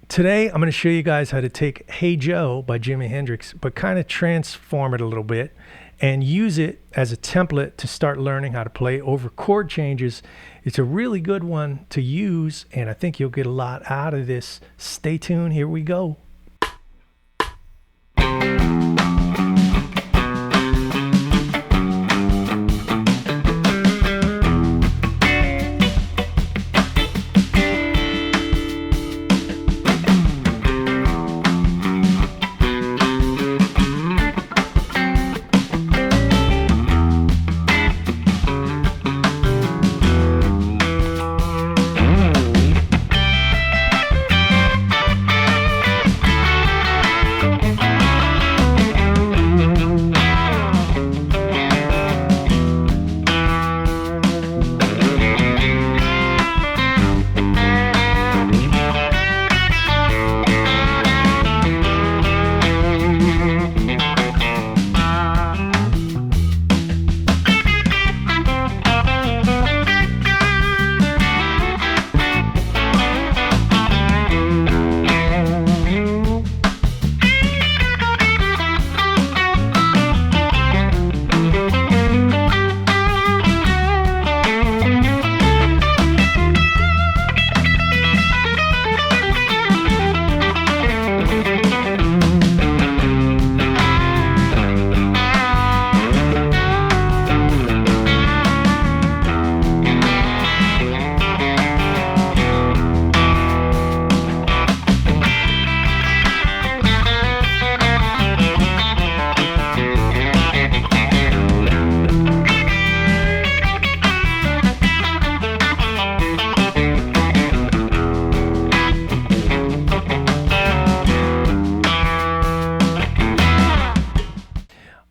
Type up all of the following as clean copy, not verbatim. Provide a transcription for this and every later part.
Today, I'm going to show you guys how to take Hey Joe by Jimi Hendrix, but kind of transform it a little bit and use it as a template to start learning how to play over chord changes. It's a really good one to use, and I think you'll get a lot out of this. Stay tuned. Here we go.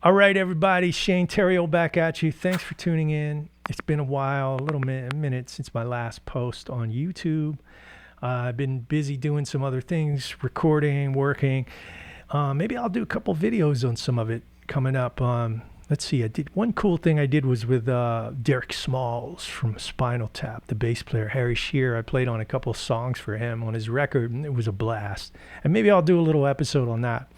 All right, everybody, Shane Terrio back at you. Thanks for tuning in. It's been a while, a little minute since my last post on YouTube. I've been busy doing some other things, recording, working. Maybe I'll do a couple videos on some of it coming up. Let's see, one cool thing I did was with Derek Smalls from Spinal Tap, the bass player, Harry Shearer. I played on a couple of songs for him on his record, and it was a blast. And maybe I'll do a little episode on that.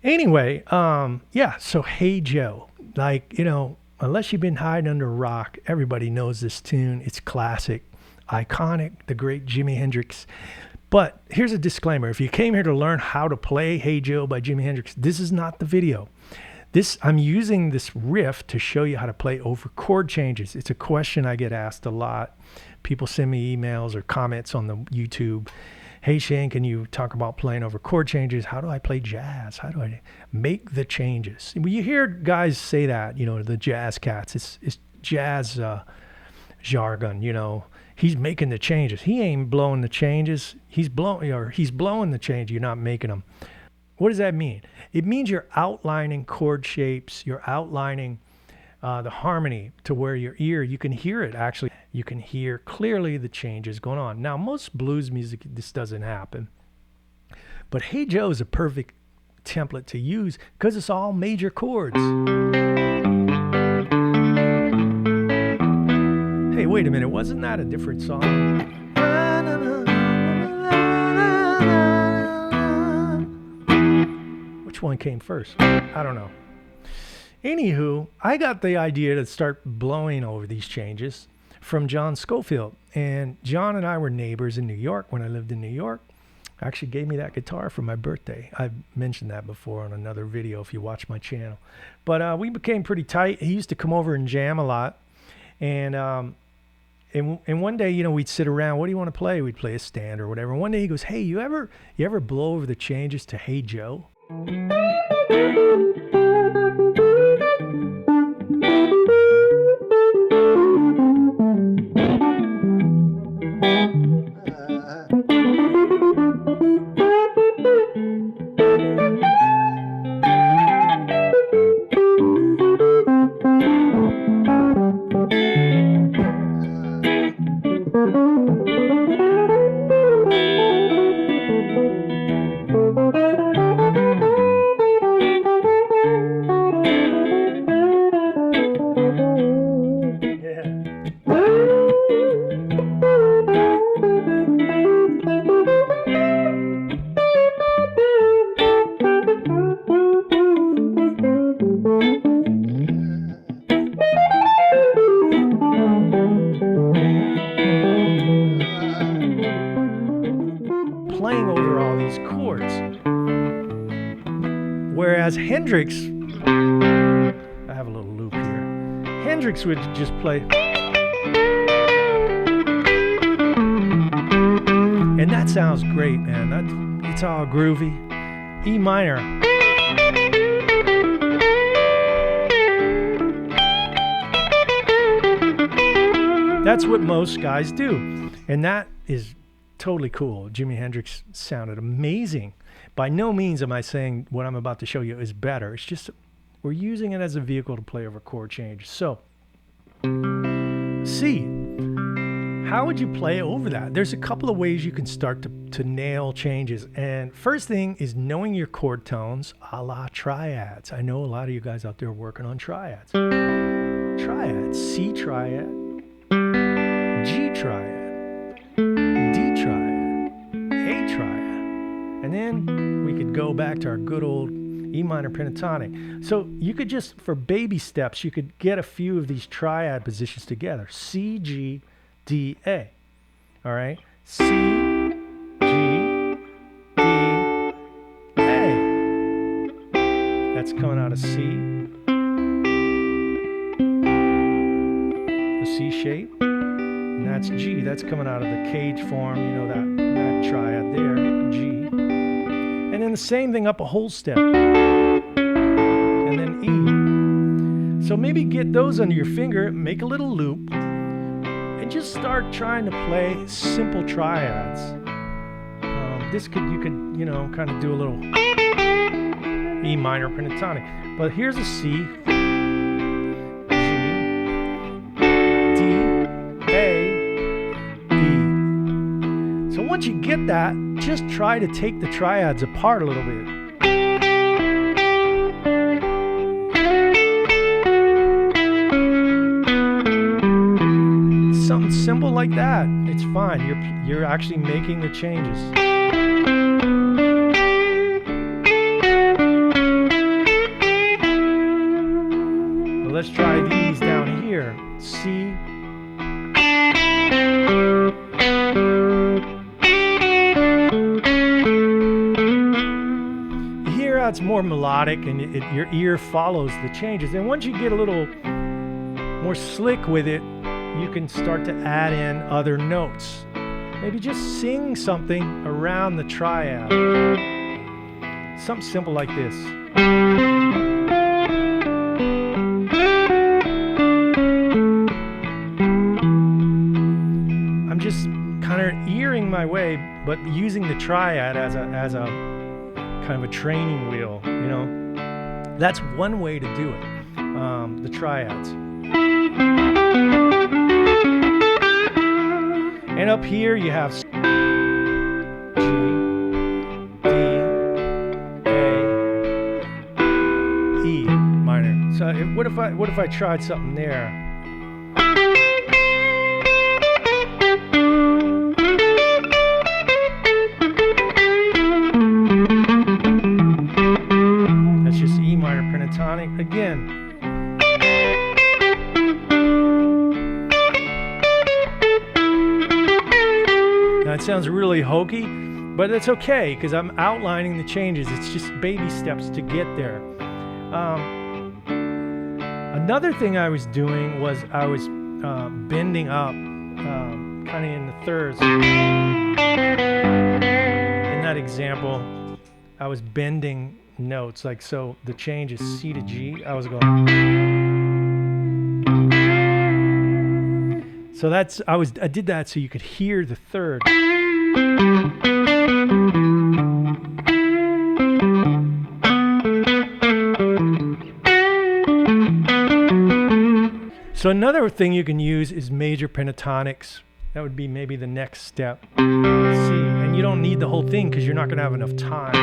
Anyway, yeah, so Hey Joe, like, you know, unless you've been hiding under a rock, everybody knows this tune. It's classic, iconic, the great Jimi Hendrix. But here's a disclaimer. If you came here to learn how to play Hey Joe by Jimi Hendrix, this is not the video. I'm using this riff to show you how to play over chord changes. It's a question I get asked a lot. People send me emails or comments on the YouTube. Hey Shane, can you talk about playing over chord changes? How do I play jazz? How do I make the changes? When you hear guys say that, you know, the jazz cats, it's jazz jargon, you know. He's making the changes. He ain't blowing the changes. He's blowing the change. You're not making them. What does that mean? It means you're outlining chord shapes. You're outlining the harmony to where your ear, you can hear it actually. You can hear clearly the changes going on. Now, most blues music, this doesn't happen. But Hey Joe is a perfect template to use because it's all major chords. Hey, wait a minute. Wasn't that a different song? Which one came first? I don't know. Anywho, I got the idea to start blowing over these changes from John Scofield. And John and I were neighbors in New York when I lived in New York. Actually gave me that guitar for my birthday. I've mentioned that before on another video if you watch my channel. But we became pretty tight. He used to come over and jam a lot. And one day, you know, we'd sit around. What do you want to play? We'd play a stand or whatever. And one day he goes, hey, you ever blow over the changes to Hey Joe? playing over all these chords. Whereas Hendrix, I have a little loop here. Hendrix would just play, and that sounds great, man. It's all groovy. E minor. That's what most guys do, and that is totally cool. Jimi Hendrix sounded amazing. By no means am I saying what I'm about to show you is better. It's just we're using it as a vehicle to play over chord change. So, C. How would you play over that? There's a couple of ways you can start to nail changes. And first thing is knowing your chord tones a la triads. I know a lot of you guys out there working on triads. Triads. C triad, G triad, D triad, A triad. And then we could go back to our good old E minor pentatonic. So you could just, for baby steps, you could get a few of these triad positions together. C, G, D, A. All right? C, G, D, A. That's coming out of C. The C shape. And that's G. That's coming out of the cage form, you know, that triad there, G. And then the same thing up a whole step. And then E. So maybe get those under your finger, make a little loop, and just start trying to play simple triads. You could, you know, kind of do a little E minor pentatonic. But here's a C, G, D, A, B. So once you get that, just try to take the triads apart a little bit. Something simple like that, it's fine. You're actually making the changes. Well, let's try these down here. C. It's more melodic, and your ear follows the changes. And once you get a little more slick with it, you can start to add in other notes. Maybe just sing something around the triad. Something simple like this. I'm just kind of earing my way, but using the triad as a kind of a training wheel, you know. That's one way to do it, the triads. And up here you have G, D, A, E minor. So what if I tried something there? Again. Now it sounds really hokey, but it's okay because I'm outlining the changes. It's just baby steps to get there. Another thing I was doing was I was bending up kind of in the thirds. In that example, I was bending notes, like, so the change is C to G. I was going, so that's I did that so you could hear the third. So another thing you can use is major pentatonics. That would be maybe the next step. C, and you don't need the whole thing because you're not going to have enough time.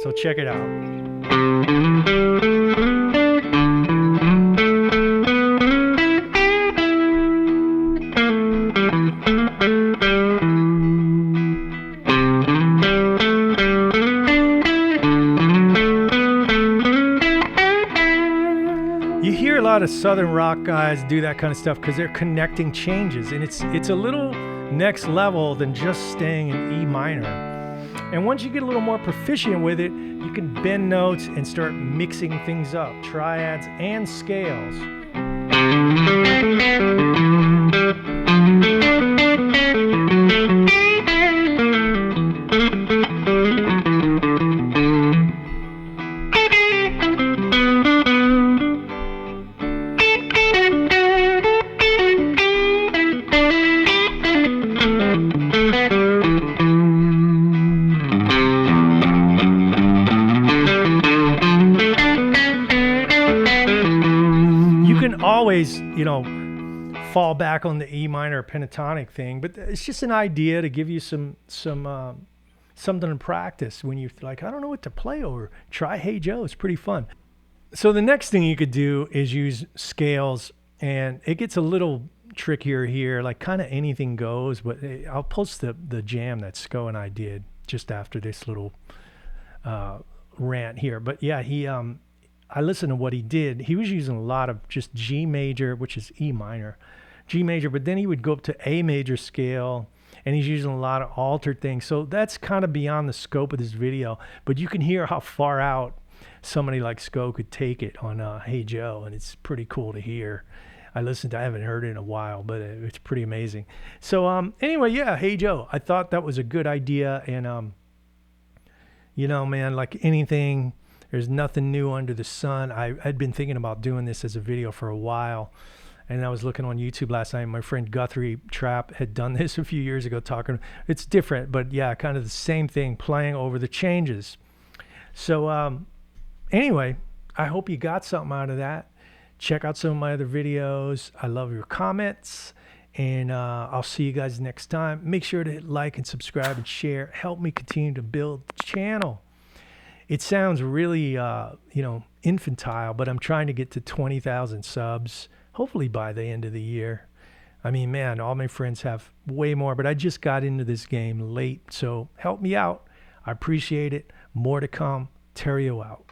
So check it out. lot of Southern rock guys do that kind of stuff because they're connecting changes, and it's a little next level than just staying in E minor. And once you get a little more proficient with it, you can bend notes and start mixing things up, triads and scales. Always, fall back on the E minor pentatonic thing, but it's just an idea to give you some something to practice when you're like, I don't know what to play over. Try Hey Joe, it's pretty fun. So the next thing you could do is use scales, and it gets a little trickier here, like kind of anything goes, but I'll post the jam that Sco and I did just after this little rant here. But yeah, I listened to what he did. He was using a lot of just G major, which is E minor, G major, but then he would go up to A major scale, and he's using a lot of altered things. So that's kind of beyond the scope of this video, but you can hear how far out somebody like Sco could take it on Hey Joe, and it's pretty cool to hear. I haven't heard it in a while, but it's pretty amazing. So anyway, yeah, Hey Joe, I thought that was a good idea, and man, like anything, there's nothing new under the sun. I'd been thinking about doing this as a video for a while, and I was looking on YouTube last night. My friend Guthrie Trapp had done this a few years ago, talking. It's different, but yeah, kind of the same thing, playing over the changes. So anyway, I hope you got something out of that. Check out some of my other videos. I love your comments, and I'll see you guys next time. Make sure to hit like and subscribe and share. Help me continue to build the channel. It sounds really, infantile, but I'm trying to get to 20,000 subs, hopefully by the end of the year. I mean, man, all my friends have way more, but I just got into this game late, so help me out. I appreciate it. More to come. Terrio out.